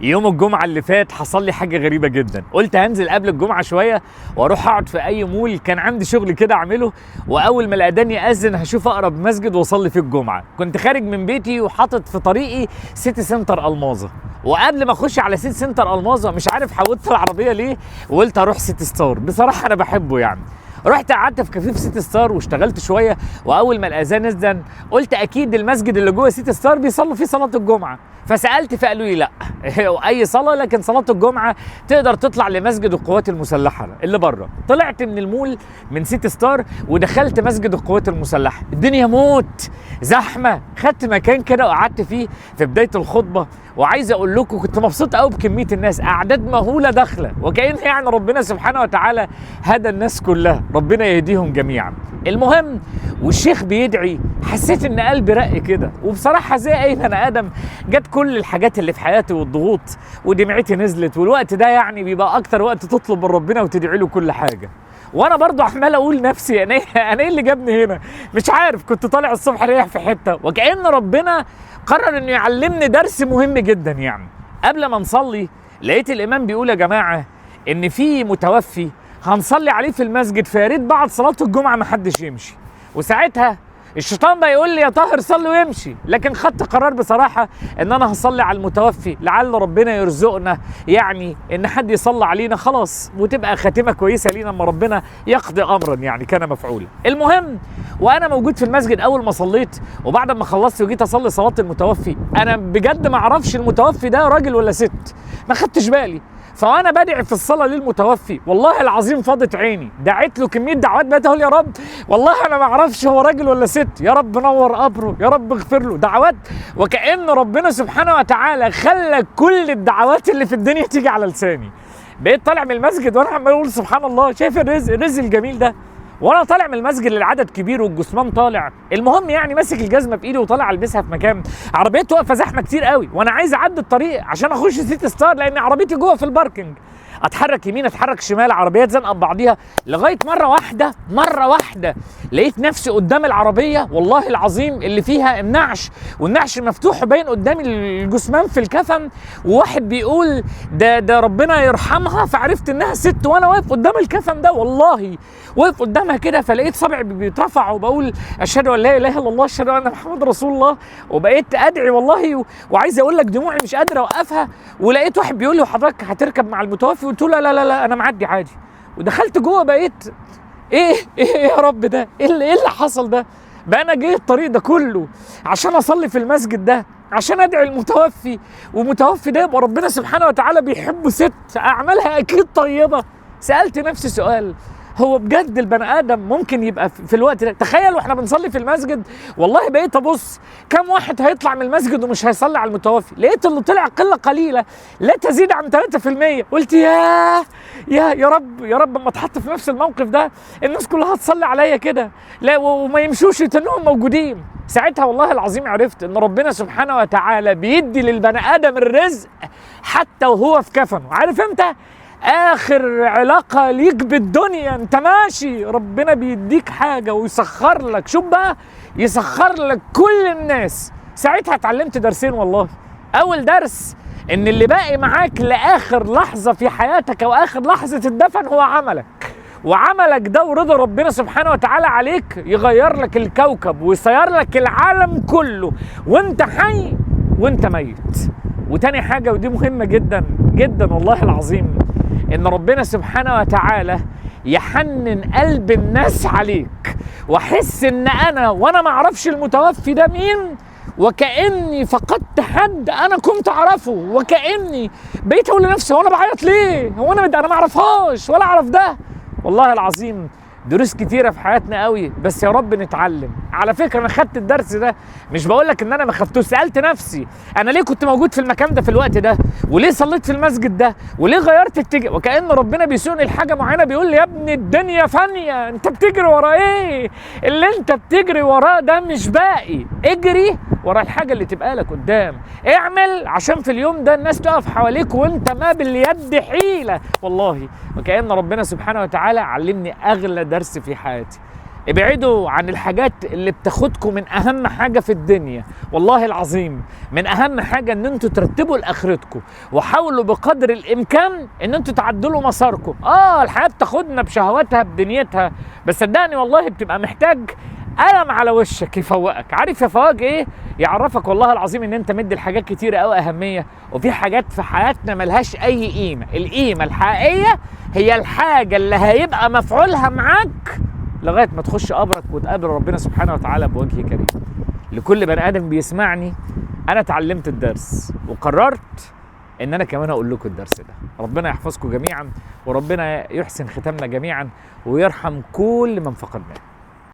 يوم الجمعة اللي فات حصل لي حاجة غريبة جدا. قلت هنزل قبل الجمعة شوية واروح اقعد في اي مول، كان عندي شغل كده اعمله، واول ما الاذان يأذن هشوف اقرب مسجد واصلي فيه الجمعة. كنت خارج من بيتي وحاطط في طريقي سيتي سنتر الماظة، وقبل ما اخش على سيتي سنتر الماظة مش عارف حودت العربية ليه وقلت اروح سيتي ستار. بصراحة انا بحبه يعني. رحت قعدت في كافيه في سيتي ستار واشتغلت شويه، واول ما الاذان اذن قلت اكيد المسجد اللي جوه سيتي ستار بيصلوا فيه صلاه الجمعه، فسالت فقالوا لي لا اي صلاه، لكن صلاه الجمعه تقدر تطلع لمسجد القوات المسلحه اللي بره. طلعت من المول من سيتي ستار ودخلت مسجد القوات المسلحه، الدنيا موت زحمه. خدت مكان كده وقعدت فيه في بدايه الخطبه، وعايز اقول لكم كنت مبسوط قوي بكميه الناس، اعداد مهوله داخله، وكأن يعني ربنا سبحانه وتعالى هدى الناس كلها، ربنا يهديهم جميعا. المهم والشيخ بيدعي حسيت ان قلبي رق كده، وبصراحه زي اي بني ادم جت كل الحاجات اللي في حياتي والضغوط ودمعتي نزلت، والوقت ده يعني بيبقى اكتر وقت تطلب من ربنا وتدعي له كل حاجه. وانا برضو عمال اقول نفسي انا ايه اللي جابني هنا، مش عارف، كنت طالع الصبح رايح في حته، وكأن ربنا قرر انه يعلمني درس مهم جدا. يعني قبل ما نصلي لقيت الامام بيقول يا جماعه ان في متوفي هنصلي عليه في المسجد، فيا ريت بعد صلاه الجمعه ما حدش يمشي. وساعتها الشيطان بقى يقول لي يا طاهر صلي وامشي، لكن خدت قرار بصراحه ان انا هصلي على المتوفي، لعل ربنا يرزقنا يعني ان حد يصلي علينا خلاص، وتبقى خاتمه كويسه لينا اما ربنا يقضي امرا يعني كان مفعولا. المهم وانا موجود في المسجد اول ما صليت، وبعد ما خلصت وجيت اصلي صلاه المتوفي، انا بجد ما اعرفش المتوفي ده راجل ولا ست، ما خدتش بالي. فانا بدعي في الصلاه للمتوفي والله العظيم فاضت عيني، دعيت له كميه دعوات بقيت اقول يا رب والله انا ما اعرفش هو راجل ولا ست، يا رب نور قبره، يا رب اغفر له، دعوات. وكأن ربنا سبحانه وتعالى خلى كل الدعوات اللي في الدنيا تيجي على لساني. بقيت طالع من المسجد وانا عمال اقول سبحان الله، شايف الرزق الجميل ده. وانا طالع من المسجد للعدد كبير والجثمان طالع، المهم يعني ماسك الجزمه في ايدي وطالع البسها في مكان، عربيات واقفه زحمه كتير قوي، وانا عايز اعدي الطريق عشان اخش سيتي ستار لان عربيتي جوه في الباركنج. اتحرك يمين اتحرك شمال، عربيات زنقه ببعضيها، لغايه مره واحده لقيت نفسي قدام العربيه والله العظيم اللي فيها النعش، والنعش مفتوح وباين قدامي الجثمان في الكفن، وواحد بيقول ده ربنا يرحمها، فعرفت انها ست وانا واقف قدام الكفن ده، والله واقف قدامها كده، فلقيت صبعي بيترفع وبقول اشهد ان لا اله الا الله اشهد ان محمد رسول الله، وبقيت ادعي والله وعايز اقول لك دموعي مش قادر اوقفها. ولقيت واحد بيقول لي حضرتك هتركب مع المتوفي؟ قلت له لا انا معدي عادي. ودخلت جوه بقيت ايه يا رب ده ايه اللي حصل ده؟ بقى انا جاي الطريق ده كله عشان اصلي في المسجد ده، عشان ادعي المتوفي، ومتوفي ده يبقى ربنا سبحانه وتعالى بيحبه ست اعمالها اكيد طيبه. سالت نفسي سؤال، هو بجد البني ادم ممكن يبقى في الوقت ده؟ تخيل واحنا بنصلي في المسجد والله بقيت ابص كم واحد هيطلع من المسجد ومش هيصلي على المتوفي، لقيت اللي طلع قله قليله لا تزيد عن 3%. قلت يا رب اما اتحط في نفس الموقف ده الناس كلها هتصلي عليا كده، لا وما يمشوش يتنهم موجودين. ساعتها والله العظيم عرفت ان ربنا سبحانه وتعالى بيدي للبني ادم الرزق حتى وهو في كفنه. عارف امتى؟ اخر علاقة ليك بالدنيا انت ماشي ربنا بيديك حاجة ويسخر لك، شوف بقى يسخر لك كل الناس. ساعتها اتعلمت درسين والله. اول درس ان اللي باقي معاك لاخر لحظة في حياتك او اخر لحظة الدفن هو عملك، وعملك ده ورضا ربنا سبحانه وتعالى عليك يغير لك الكوكب ويسير لك العالم كله وانت حي وانت ميت. وتاني حاجة ودي مهمة جدا جدا والله العظيم، ان ربنا سبحانه وتعالى يحنن قلب الناس عليك، واحس ان انا وانا ما اعرفش المتوفي ده مين وكأني فقدت حد انا كنت اعرفه، وكأني بقيت اقول لنفسي هو انا بعيط ليه؟ هو انا ما اعرفهاش ولا اعرف ده. والله العظيم دروس كتيرة في حياتنا قوي، بس يا رب نتعلم. على فكرة انا خدت الدرس ده، مش بقول لك ان انا ما خدتوش، سألت نفسي انا ليه كنت موجود في المكان ده في الوقت ده، وليه صليت في المسجد ده، وليه غيرت اتجاه، وكأن ربنا بيسوقني لحاجة معينة بيقول لي يا ابني الدنيا فانية، انت بتجري ورا ايه؟ اللي انت بتجري وراه ده مش باقي، اجري ورا الحاجة اللي تبقى لك قدام، اعمل عشان في اليوم ده الناس تقف حواليك وانت ما باليد حيلة والله. وكأن ربنا سبحانه وتعالى علمني اغلى درس في حياتي، ابعدوا عن الحاجات اللي بتاخدكم من اهم حاجة في الدنيا. والله العظيم من اهم حاجة ان انتوا ترتبوا لاخرتكم، وحاولوا بقدر الامكان ان انتوا تعدلوا مساركم. الحياة بتاخدنا بشهواتها بدنيتها، بس صدقني والله بتبقى محتاج قلم على وشك يفوقك. عارف يفوقك ايه؟ يعرفك والله العظيم ان انت مدي الحاجات كتيرة قوي اهمية، وفي حاجات في حياتنا ملهاش اي قيمة. القيمة الحقيقية هي الحاجة اللي هيبقى مفعولها معاك لغاية ما تخش قبرك وتقابل ربنا سبحانه وتعالى بوجه كريم. لكل بني ادم بيسمعني، انا اتعلمت الدرس وقررت ان انا كمان اقول لكم الدرس ده. ربنا يحفظكم جميعا، وربنا يحسن ختامنا جميعا، ويرحم كل من فقدناه.